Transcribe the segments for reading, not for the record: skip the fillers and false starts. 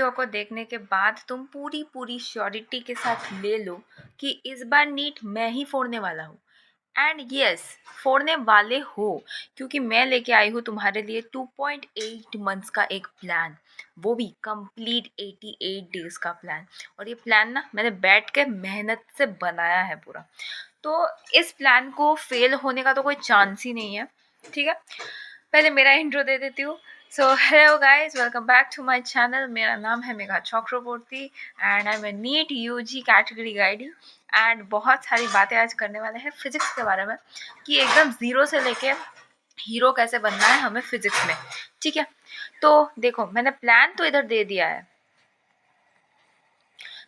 Video को देखने के बाद तुम पूरी श्योरिटी के साथ ले लो कि इस बार नीट मैं ही फोड़ने वाला हूँ। एंड यस, फोड़ने वाले हो, क्योंकि मैं लेके आई हूँ तुम्हारे लिए 2.8 मंथ्स का एक प्लान, वो भी कंप्लीट 88 डेज का प्लान। और ये प्लान ना मैंने बैठ के मेहनत से बनाया है पूरा। तो इस प्लान को फेल होने का तो कोई चांस ही नहीं है। ठीक है, पहले मेरा इंट्रो दे देती हूँ। So hello guys, welcome back to my channel. मेरा नाम है Megha Chakraborty and I am a NEET UG category guide. And बहुत सारी बातें आज करने वाले हैं फिजिक्स के बारे में, कि एकदम ज़ीरो से लेके हीरो कैसे बनना है हमें फिजिक्स में। ठीक है, तो देखो मैंने प्लान तो इधर दे दिया है,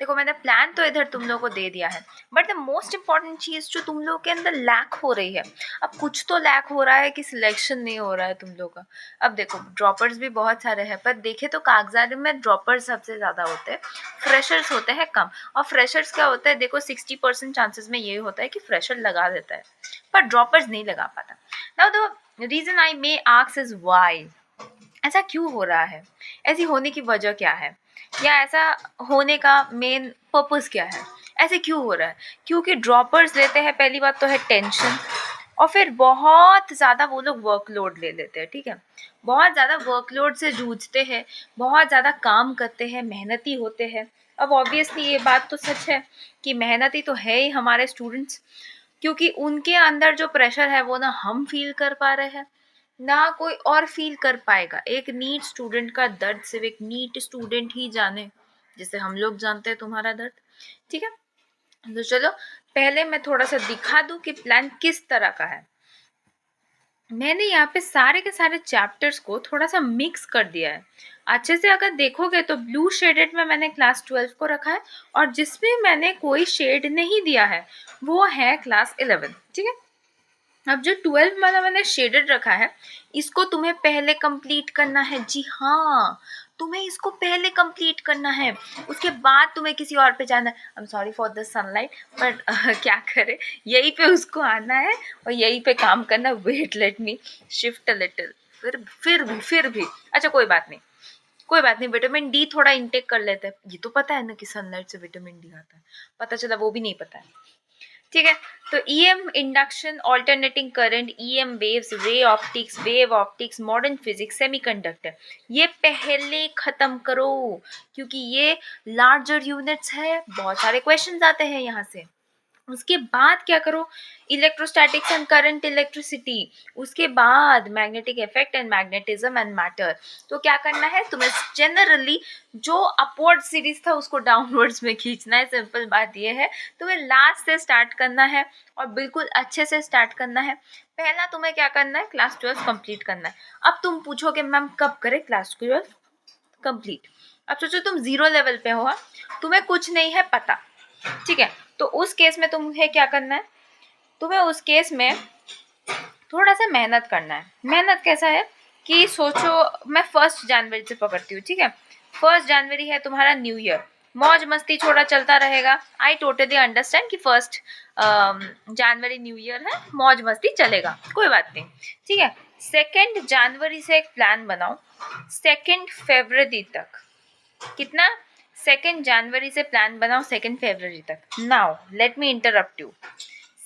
तुम लोगों को दे दिया है, बट द मोस्ट इम्पॉर्टेंट चीज़ जो तुम लोगों के अंदर लैक हो रही है, अब कुछ तो लैक हो रहा है कि सिलेक्शन नहीं हो रहा है तुम लोग का। अब देखो ड्रॉपर्स भी बहुत सारे हैं, पर देखे तो कागजात में ड्रॉपर्स सबसे ज़्यादा होते हैं, फ्रेशर्स होते हैं कम। और फ्रेशर्स क्या होता है, देखो 60% चांसेस में ये होता है कि फ्रेशर लगा देता है, पर ड्रॉपर्स नहीं लगा पाता। Now the reason I may ask is why, ऐसा क्यों हो रहा है, ऐसी होने की वजह क्या है, या ऐसा होने का मेन पर्पस क्या है, ऐसे क्यों हो रहा है। क्योंकि ड्रॉपर्स लेते हैं, पहली बात तो है टेंशन, और फिर बहुत ज़्यादा वो लोग वर्कलोड ले लेते हैं। ठीक है, बहुत ज़्यादा वर्कलोड से जूझते हैं, बहुत ज़्यादा काम करते हैं, मेहनती होते हैं। अब ऑब्वियसली ये बात तो सच है कि मेहनती तो है ही हमारे स्टूडेंट्स, क्योंकि उनके अंदर जो प्रेशर है वो ना हम फील कर पा रहे हैं, ना कोई और फील कर पाएगा। एक नीट स्टूडेंट का दर्द सिर्फ एक नीट स्टूडेंट ही जाने, जैसे हम लोग जानते हैं तुम्हारा दर्द। ठीक है, तो चलो पहले मैं थोड़ा सा दिखा दूं कि प्लान किस तरह का है। मैंने यहाँ पे सारे के सारे चैप्टर्स को थोड़ा सा मिक्स कर दिया है। अच्छे से अगर देखोगे तो ब्लू शेडेड में मैंने क्लास 12 को रखा है, और जिसमें मैंने कोई शेड नहीं दिया है वो है क्लास 11। ठीक है, अब जो 12 वाला मैंने शेडेड रखा है, इसको तुम्हें पहले कंप्लीट करना है। जी हाँ, तुम्हें इसको पहले कंप्लीट करना है, उसके बाद तुम्हें किसी और पे जाना है। I am sorry for the sunlight, but क्या करे, यहीं पे उसको आना है और यहीं पे काम करना। Wait, let me shift a little. फिर भी अच्छा, कोई बात नहीं, कोई बात नहीं। विटामिन डी थोड़ा इंटेक कर लेते हैं, ये तो पता है ना कि सनलाइट से विटामिन डी आता है, पता चला वो भी नहीं पता है। ठीक है, तो EM induction, alternating current, EM waves, ray optics, wave optics, modern physics, semiconductor, ये पहले खत्म करो, क्योंकि ये लार्जर यूनिट्स है, बहुत सारे क्वेश्चंस आते हैं यहाँ से। उसके बाद क्या करो, इलेक्ट्रोस्टैटिक्स एंड करंट इलेक्ट्रिसिटी, उसके बाद magnetic effect and magnetism and matter. तो क्या करना है तुम्हें, जनरली जो अपवर्ड सीरीज था उसको डाउनवर्ड्स में खींचना है। सिंपल बात ये है, तुम्हें लास्ट से स्टार्ट करना है और बिल्कुल अच्छे से स्टार्ट करना है। पहला तुम्हें क्या करना है, क्लास 12 कंप्लीट करना है। अब तुम पूछोगे मैम कब करें क्लास 12 कंप्लीट। अब सोचो तुम 0 लेवल पे हो, तुम्हें कुछ नहीं है पता। ठीक है, तो उस केस में तुम्हें क्या करना है, तुम्हें उस केस में थोड़ा सा मेहनत करना है। मेहनत कैसा है कि सोचो, मैं 1 जनवरी से पकड़ती हूँ। ठीक है, 1 जनवरी है तुम्हारा न्यू ईयर, मौज मस्ती थोड़ा चलता रहेगा। आई टोटली अंडरस्टैंड कि 1 जनवरी न्यू ईयर है, मौज मस्ती चलेगा, कोई बात नहीं। ठीक है, 2 जनवरी से एक प्लान बनाओ 2 फरवरी तक। कितना, 2 जनवरी से प्लान बनाओ 2 फरवरी तक। Now let me interrupt you.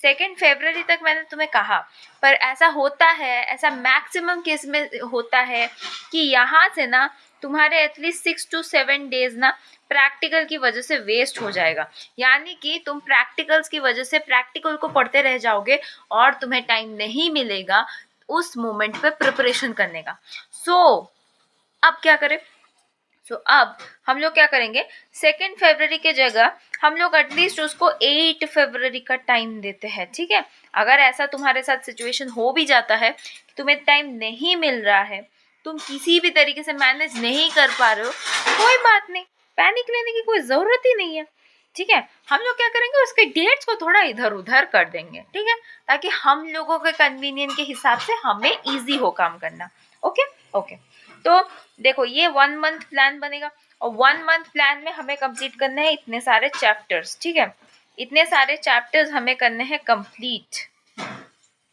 2 फरवरी तक मैंने तुम्हें कहा, पर ऐसा होता है, ऐसा मैक्सिमम केस में होता है कि यहाँ से ना तुम्हारे एटलीस्ट 6 to 7 डेज ना प्रैक्टिकल की वजह से वेस्ट हो जाएगा। यानी कि तुम प्रैक्टिकल्स की वजह से प्रैक्टिकल को पढ़ते रह जाओगे और तुम्हें टाइम नहीं मिलेगा उस मोमेंट पे प्रिपरेशन करने का। सो अब क्या करें, अब हम लोग क्या करेंगे, 2 फरवरी के जगह हम लोग एटलीस्ट उसको 8 फरवरी का टाइम देते हैं। ठीक है, अगर ऐसा तुम्हारे साथ सिचुएशन हो भी जाता है कि तुम्हें टाइम नहीं मिल रहा है, तुम किसी भी तरीके से मैनेज नहीं कर पा रहे हो, कोई बात नहीं, पैनिक लेने की कोई ज़रूरत ही नहीं है। ठीक है, हम लोग क्या करेंगे, उसके डेट्स को थोड़ा इधर उधर कर देंगे। ठीक है, ताकि हम लोगों के कन्वीनियंस के हिसाब से हमें ईजी हो काम करना। ओके ओके, तो देखो ये 1 मंथ प्लान बनेगा, और 1 मंथ प्लान में हमें कंप्लीट करना है इतने सारे चैप्टर्स। ठीक है, इतने सारे चैप्टर्स हमें करने हैं कंप्लीट।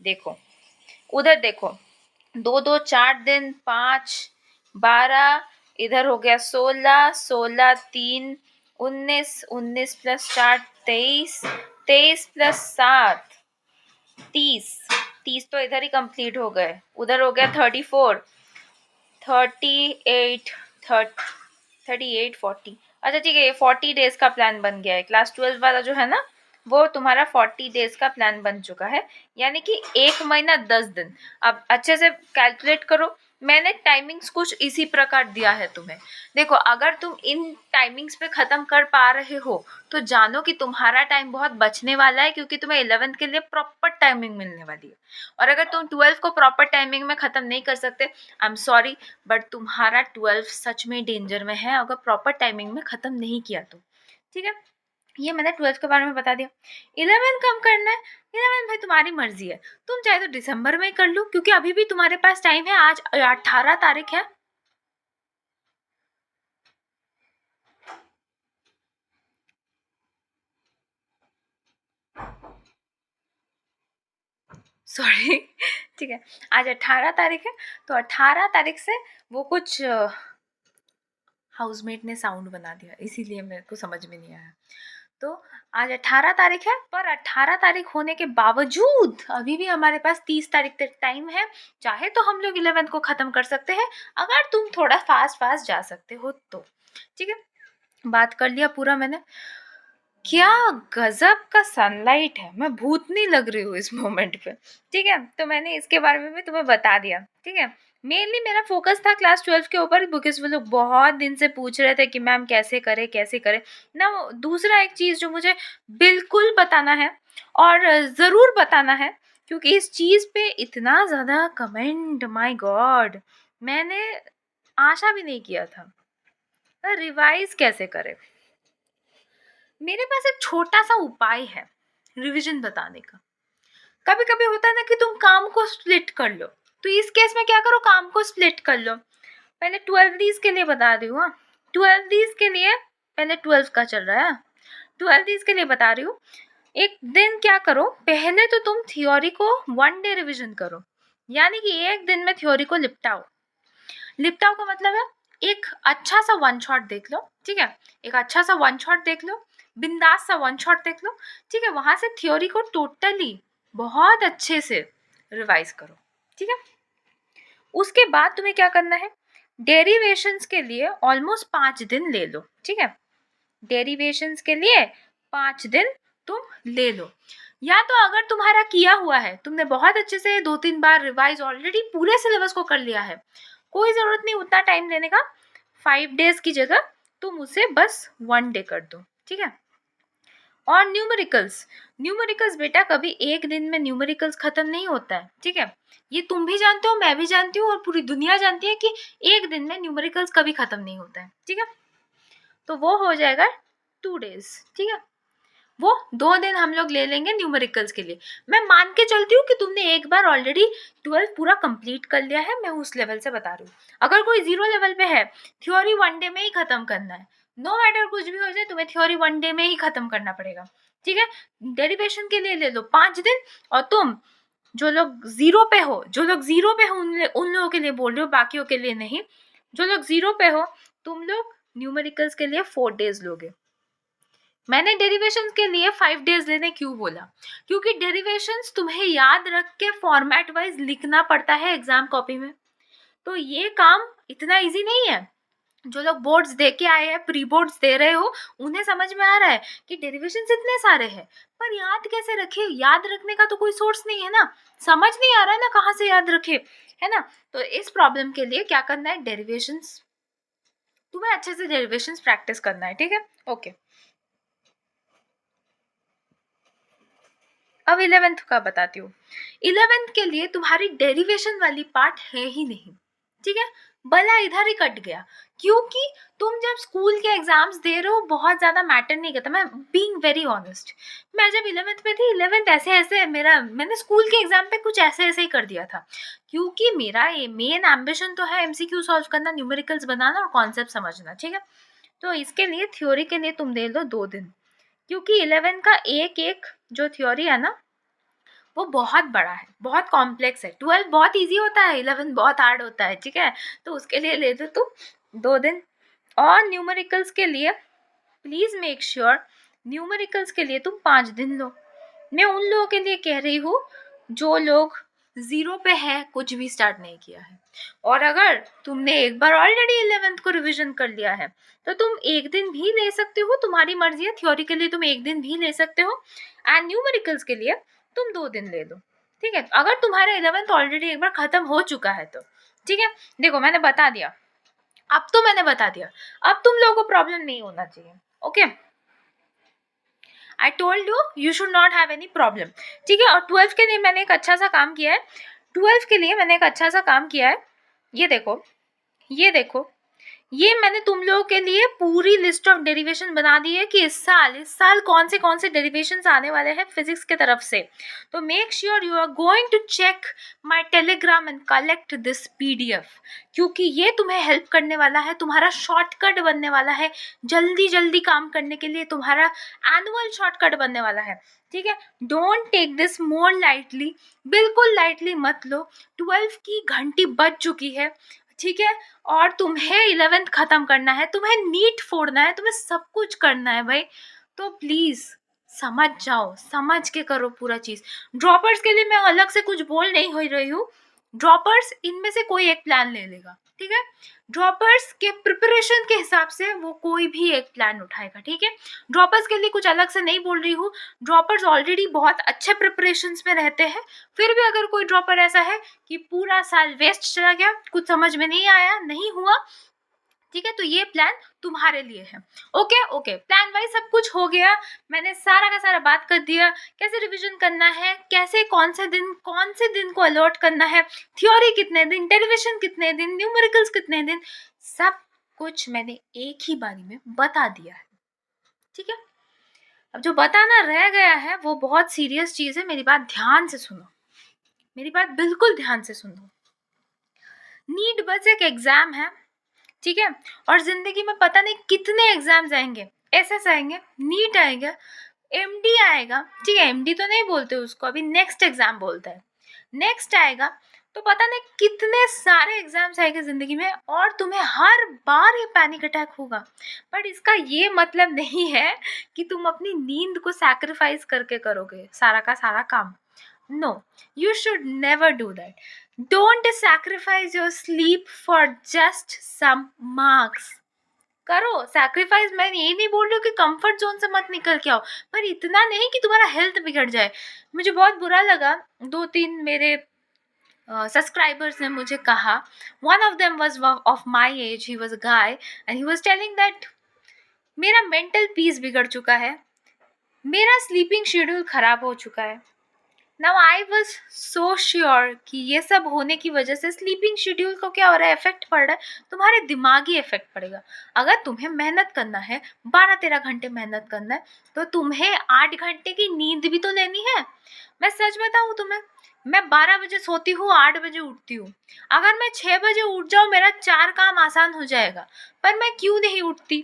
देखो उधर देखो, 2 2 4 दिन, 5 12 इधर हो गया 16, 16 3 19, 19 प्लस 4 23, 23 प्लस 7 30, 30 तो इधर ही कंप्लीट हो गए। उधर हो गया 34, 38, 38, 40। अच्छा ठीक है, ये 40 डेज का प्लान बन गया है। क्लास 12 वाला जो है ना, वो तुम्हारा 40 डेज का प्लान बन चुका है, यानी कि 1 महीना 10 दिन। अब अच्छे से कैलकुलेट करो। मैंने टाइमिंग्स कुछ इसी प्रकार दिया है तुम्हें। देखो, अगर तुम इन टाइमिंग्स पे खत्म कर पा रहे हो तो जानो कि तुम्हारा टाइम बहुत बचने वाला है, क्योंकि तुम्हें 11th के लिए प्रॉपर टाइमिंग मिलने वाली है। और अगर तुम 12 को प्रॉपर टाइमिंग में खत्म नहीं कर सकते, आई एम सॉरी, बट तुम्हारा 12 सच में डेंजर में है अगर प्रॉपर टाइमिंग में खत्म नहीं किया तो। ठीक है, ये मैंने 12 के बारे में बता दिया। 11 कब करना है? 11 भाई तुम्हारी मर्जी है, तुम चाहे तो दिसंबर में कर लो, क्योंकि अभी भी तुम्हारे पास टाइम है। आज 18 तारीख है। सॉरी ठीक है, आज 18 तारीख है, तो 18 तारीख से वो कुछ हाउसमेट ने साउंड बना दिया, इसीलिए मेरे को समझ में नहीं आया। तो आज 18 तारीख है, पर 18 तारीख होने के बावजूद अभी भी हमारे पास 30 तारीख तक टाइम है। चाहे तो हम लोग 11 को ख़त्म कर सकते हैं, अगर तुम थोड़ा फास्ट जा सकते हो तो। ठीक है, बात कर लिया पूरा मैंने। क्या गजब का सनलाइट है, मैं भूतनी लग रही हूँ इस मोमेंट पे। ठीक है, तो मैंने इसके बारे में भी तुम्हें बता दिया। ठीक है, मेनली मेरा फोकस था क्लास 12 के ऊपर, बिकॉज वो लोग बहुत दिन से पूछ रहे थे कि मैम कैसे करे कैसे करे ना। दूसरा एक चीज़ जो मुझे बिल्कुल बताना है और ज़रूर बताना है, क्योंकि इस चीज़ पे इतना ज़्यादा कमेंट, माय गॉड, मैंने आशा भी नहीं किया था। रिवाइज कैसे करें? मेरे पास एक छोटा सा उपाय है रिवीजन बताने का। कभी कभी होता है ना कि तुम काम को स्प्लिट कर लो, तो इस केस में क्या करो, काम को स्प्लिट कर लो। पहले 12 डीज के लिए बता रही हूँ। 12 डीज के लिए, पहले 12 का चल रहा है, 12 डीज के लिए बता रही हूँ। एक दिन क्या करो, पहले तो तुम थ्योरी को 1 डे रिविजन करो, यानी कि एक दिन में थ्योरी को लिपटाओ। लिपटाओ का मतलब है एक अच्छा सा वन शॉट देख लो। ठीक है, एक अच्छा सा वन शॉट देख लो, बिंदास सा वन शॉट देख लो। ठीक है, वहां से थ्योरी को टोटली बहुत अच्छे से रिवाइज करो। ठीक है, उसके बाद तुम्हें क्या करना है, डेरिवेशंस के लिए ऑलमोस्ट 5 दिन ले लो। ठीक है, डेरिवेशंस के लिए 5 दिन तुम ले लो। या तो अगर तुम्हारा किया हुआ है, तुमने बहुत अच्छे से 2-3 बार रिवाइज ऑलरेडी पूरे सिलेबस को कर लिया है, कोई ज़रूरत नहीं उतना टाइम लेने का। 5 डेज की जगह तुम उसे बस 1 डे कर दो। ठीक है, और न्यूमेरिकल्स, न्यूमेरिकल्स बेटा कभी एक दिन में न्यूमेरिकल्स खत्म नहीं होता है। ठीक है, ये तुम भी जानते हो, मैं भी जानती हूँ, और पूरी दुनिया जानती है कि एक दिन में न्यूमेरिकल्स कभी खत्म नहीं होता है। ठीक है, तो वो हो जाएगा 2 डेज। ठीक है, वो 2 दिन हम लोग ले लेंगे न्यूमेरिकल्स के लिए। मैं मान के चलती हूँ कि तुमने एक बार ऑलरेडी 12 पूरा कंप्लीट कर लिया है, मैं उस लेवल से बता रही हूँ। अगर कोई 0 लेवल पे है, थ्योरी 1 डे में ही खत्म करना है। नो मैटर कुछ भी हो जाए, तुम्हें थ्योरी 1 डे में ही खत्म करना पड़ेगा। ठीक है, डेरिवेशन के लिए ले लो 5 दिन। और तुम जो लोग 0 पे हो, जो लोग 0 पे हो उन लोगों के लिए बोल रहे हो, बाकियों के लिए नहीं। जो लोग 0 पे हो, तुम लोग न्यूमेरिकल्स के लिए 4 डेज लोगे। मैंने डेरिवेशंस के लिए 5 डेज लेने क्यों बोला, क्योंकि डेरिवेशंस तुम्हें याद रख के फॉर्मेट वाइज लिखना पड़ता है एग्जाम कॉपी में। तो ये काम इतना इजी नहीं है। जो लोग बोर्ड्स दे के आए हैं, प्री बोर्ड्स दे रहे हो, उन्हें समझ में आ रहा है कि डेरिवेशंस इतने सारे हैं, पर याद कैसे रखे? याद रखने का तो कोई सोर्स नहीं है ना, समझ नहीं आ रहा है ना कहाँ से याद रखे, है ना। तो इस प्रॉब्लम के लिए क्या करना है, डेरिवेशंस तुम्हें अच्छे से डेरिवेशंस प्रैक्टिस करना है। ठीक है, ओके। अब 11th का बताती हूँ। 11th के लिए तुम्हारी डेरिवेशन वाली पार्ट है ही नहीं। ठीक है, भला इधर ही कट गया, क्योंकि तुम जब स्कूल के एग्जाम्स दे रहे हो बहुत ज़्यादा मैटर नहीं करता। मैं बीइंग वेरी ऑनेस्ट, मैं जब 11th में थी, 11th ऐसे ऐसे मैंने स्कूल के एग्जाम पे कुछ ऐसे ऐसे ही कर दिया था, क्योंकि मेरा ये मेन एम्बिशन तो है एमसीक्यू सॉल्व करना, न्यूमेरिकल्स बनाना और कॉन्सेप्ट समझना। ठीक है, तो इसके लिए थ्योरी के लिए तुम दे लो 2 दिन, क्योंकि 11 का एक एक जो थ्योरी है ना, वो बहुत बड़ा है, बहुत कॉम्प्लेक्स है। 12 बहुत इजी होता है, 11 बहुत हार्ड होता है। ठीक है, तो उसके लिए ले लो तुम 2 दिन। और न्यूमेरिकल्स के लिए प्लीज़ मेक श्योर न्यूमेरिकल्स के लिए तुम 5 दिन लो। मैं उन लोगों के लिए कह रही हूँ जो लोग 0 पे है, कुछ भी स्टार्ट नहीं किया है। और अगर तुमने एक बार ऑलरेडी 11th को रिवीजन कर लिया है तो तुम एक दिन भी ले सकते हो, तुम्हारी मर्जी है। थ्योरी के लिए तुम एक दिन भी ले सकते हो एंड न्यूमेरिकल्स के लिए तुम 2 दिन ले लो, ठीक है। अगर तुम्हारा 11th ऑलरेडी एक बार खत्म हो चुका है तो ठीक है। देखो मैंने बता दिया, अब तो मैंने बता दिया, अब तुम लोगों को प्रॉब्लम नहीं होना चाहिए। Okay, I told you should not have any problem, ठीक है। और 12th के लिए मैंने एक अच्छा सा काम किया है, 12th के लिए मैंने एक अच्छा सा काम किया है। ये देखो, ये देखो, ये मैंने तुम लोगों के लिए पूरी लिस्ट ऑफ डेरिवेशन बना दी है कि इस साल कौन से डेरिवेशंस आने वाले हैं फिजिक्स के तरफ से। तो make sure you are going to check my Telegram and collect this PDF, क्योंकि ये तुम्हें हेल्प करने वाला है, तुम्हारा शॉर्टकट बनने वाला है, जल्दी जल्दी काम करने के लिए तुम्हारा एनुअल शॉर्टकट बनने वाला है, ठीक है। Don't take this more lightly, बिल्कुल लाइटली मत लो। 12 की घंटी बज चुकी है, ठीक है। और तुम्हें 11th खत्म करना है, तुम्हें नीट फोड़ना है, तुम्हें सब कुछ करना है भाई। तो प्लीज समझ जाओ, समझ के करो पूरा चीज। ड्रॉपर्स के लिए मैं अलग से कुछ बोल नहीं हो रही हूँ, ड्रॉपर्स इनमें से कोई एक प्लान ले लेगा, ठीक है। ड्रॉपर्स के प्रिपरेशन के हिसाब से वो कोई भी एक प्लान उठाएगा, ठीक है। ड्रॉपर्स के लिए कुछ अलग से नहीं बोल रही हूँ, ड्रॉपर्स ऑलरेडी बहुत अच्छे प्रिपरेशंस में रहते हैं। फिर भी अगर कोई ड्रॉपर ऐसा है कि पूरा साल वेस्ट चला गया, कुछ समझ में नहीं आया, नहीं हुआ, ठीक है, तो ये प्लान तुम्हारे लिए है। ओके ओके, प्लान वाइज सब कुछ हो गया, मैंने सारा का सारा बात कर दिया, कैसे रिवीजन करना है, कैसे कौन से दिन को अलॉट करना है, थ्योरी कितने दिन, डेरिवेशन कितने दिन, न्यूमेरिकल्स कितने दिन, सब कुछ मैंने एक ही बारी में बता दिया है, ठीक है। अब जो बताना रह गया है वो बहुत सीरियस चीज है, मेरी बात ध्यान से सुनो, मेरी बात बिल्कुल ध्यान से सुनो। नीट बस एक एग्जाम है, ठीक है। और जिंदगी में पता नहीं कितने एग्जाम्स आएंगे, एसएस आएंगे, नीट आएगा, एमडी आएगा, ठीक है। एमडी तो नहीं बोलते उसको, अभी नेक्स्ट एग्जाम बोलते हैं, नेक्स्ट आएगा। तो पता नहीं कितने सारे एग्जाम्स आएंगे जिंदगी में और तुम्हें हर बार ये पैनिक अटैक होगा। बट इसका ये मतलब नहीं है कि तुम अपनी नींद को सैक्रिफाइस करके करोगे सारा का सारा काम। No, you should never do that. Don't sacrifice your sleep for just some marks. करो सैक्रिफाइस, मैं ये नहीं बोल रही हूँ कि कंफर्ट जोन से मत निकल के आओ, पर इतना नहीं कि तुम्हारा हेल्थ बिगड़ जाए। मुझे बहुत बुरा लगा, 2-3 मेरे सब्सक्राइबर्स ने मुझे कहा, one of them was of my age, he was a guy and he was telling that मेरा मेंटल पीस बिगड़ चुका है, मेरा स्लीपिंग शेड्यूल खराब हो चुका है। Now I was so sure कि ये सब होने की वजह से स्लीपिंग शेड्यूल को क्या हो रहा है, इफेक्ट पड़ रहा है, तुम्हारे दिमागी इफेक्ट पड़ेगा। अगर तुम्हें मेहनत करना है, 12-13 घंटे मेहनत करना है, तो तुम्हें 8 घंटे की नींद भी तो लेनी है। मैं सच बताऊँ तुम्हें, मैं 12 बजे सोती हूँ, 8 बजे उठती हूँ। अगर मैं 6 बजे उठ जाऊँ मेरा 4 काम आसान हो जाएगा, पर मैं क्यों नहीं उठती?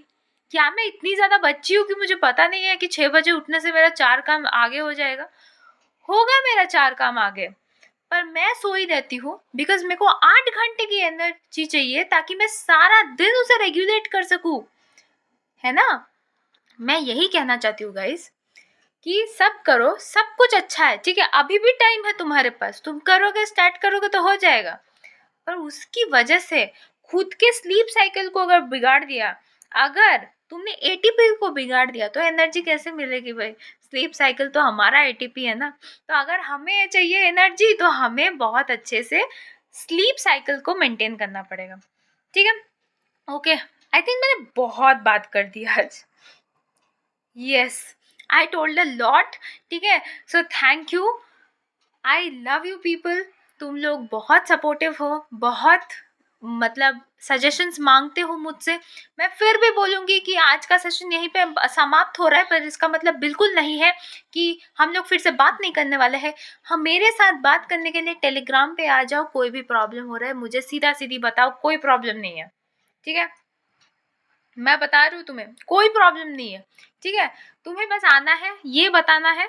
क्या मैं इतनी ज़्यादा बच्ची हूँ कि मुझे पता नहीं है कि 6 बजे उठने से मेरा 4 काम आगे हो जाएगा? होगा मेरा 4 काम आगे, पर मैं सोई रहती हूँ बिकॉज मेरे को 8 घंटे की एनर्जी चाहिए ताकि मैं सारा दिन उसे रेगुलेट कर सकूँ, है ना। मैं यही कहना चाहती हूँ गाइस कि सब करो, सब कुछ अच्छा है, ठीक है। अभी भी टाइम है तुम्हारे पास, तुम करोगे, स्टार्ट करोगे तो हो जाएगा। पर उसकी वजह से खुद के स्लीप साइकिल को अगर बिगाड़ दिया, अगर तुमने एटीपी को बिगाड़ दिया, तो एनर्जी कैसे मिलेगी भाई? स्लीप साइकिल तो हमारा एटीपी है ना। तो अगर हमें चाहिए एनर्जी तो हमें बहुत अच्छे से स्लीप साइकिल को मेंटेन करना पड़ेगा, ठीक है। ओके, आई थिंक मैंने बहुत बात कर दी आज। Yes, I told a lot, ठीक है। So thank you, I love you people. तुम लोग बहुत सपोर्टिव हो, बहुत मतलब सजेशंस मांगते हो मुझसे। मैं फिर भी बोलूँगी कि आज का सेशन यहीं पे समाप्त हो रहा है, पर इसका मतलब बिल्कुल नहीं है कि हम लोग फिर से बात नहीं करने वाले हैं। हम मेरे साथ बात करने के लिए टेलीग्राम पे आ जाओ, कोई भी प्रॉब्लम हो रहा है मुझे सीधा सीधी बताओ, कोई प्रॉब्लम नहीं है, ठीक है। मैं बता रही हूँ तुम्हें, कोई प्रॉब्लम नहीं है, ठीक है। तुम्हें बस आना है, ये बताना है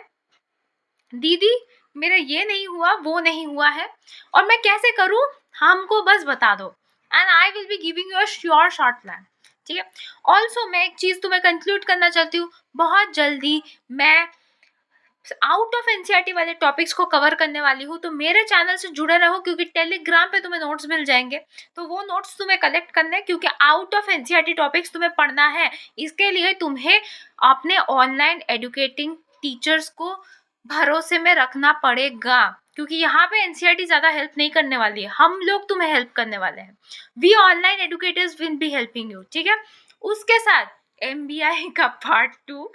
दीदी मेरा ये नहीं हुआ, वो नहीं हुआ है, और मैं कैसे करूँ, हमको बस बता दो। And I will be giving you a sure short plan, ठीक है। ऑल्सो मैं एक चीज़ तुम्हें कंक्लूड करना चाहती हूँ, बहुत जल्दी मैं आउट ऑफ एनसीईआरटी वाले टॉपिक्स को कवर करने वाली हूँ, तो मेरे चैनल से जुड़े रहो, क्योंकि टेलीग्राम पे तुम्हें नोट्स मिल जाएंगे, तो वो नोट्स तुम्हें कलेक्ट करने हैं, क्योंकि आउट ऑफ एनसीईआरटी टॉपिक्स तुम्हें पढ़ना है। इसके लिए तुम्हें अपने ऑनलाइन एडुकेटिंग टीचर्स को भरोसे में रखना पड़ेगा, क्योंकि यहाँ पे एनसीईआरटी ज़्यादा हेल्प नहीं करने वाली है, हम लोग तुम्हें हेल्प करने वाले हैं। We online educators will be helping you, ठीक है। उसके साथ एमबीआई का पार्ट 2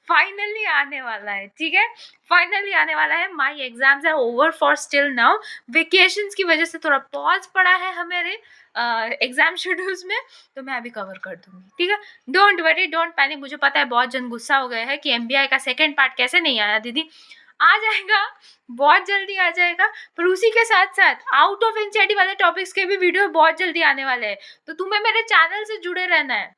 फाइनली आने वाला है, ठीक है, फाइनली आने वाला है। My exams are over for still now, vacations की वजह से थोड़ा पॉज पड़ा है हमारे एग्जाम शेड्यूल्स में, तो मैं अभी कवर कर दूंगी, ठीक है। Don't worry, don't panic. मुझे पता है बहुत जन गुस्सा हो गए हैं कि एमबीआई का सेकंड पार्ट कैसे नहीं आया दीदी, आ जाएगा, बहुत जल्दी आ जाएगा। पर उसी के साथ साथ आउट ऑफ एनसीईआरटी वाले टॉपिक्स के भी वीडियो बहुत जल्दी आने वाले हैं, तो तुम्हें मेरे चैनल से जुड़े रहना है।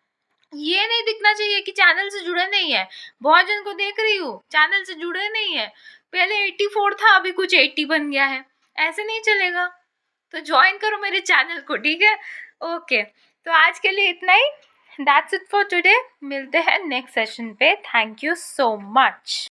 ये नहीं दिखना चाहिए कि चैनल से जुड़े नहीं है, बहुत जन को देख रही हूँ चैनल से जुड़े नहीं है, पहले 84 था अभी कुछ 80 बन गया है, ऐसे नहीं चलेगा। तो ज्वाइन करो मेरे चैनल को, ठीक है। ओके, तो आज के लिए इतना ही, दैट्स इट फॉर टुडे। मिलते हैं नेक्स्ट सेशन पे। Thank you so much.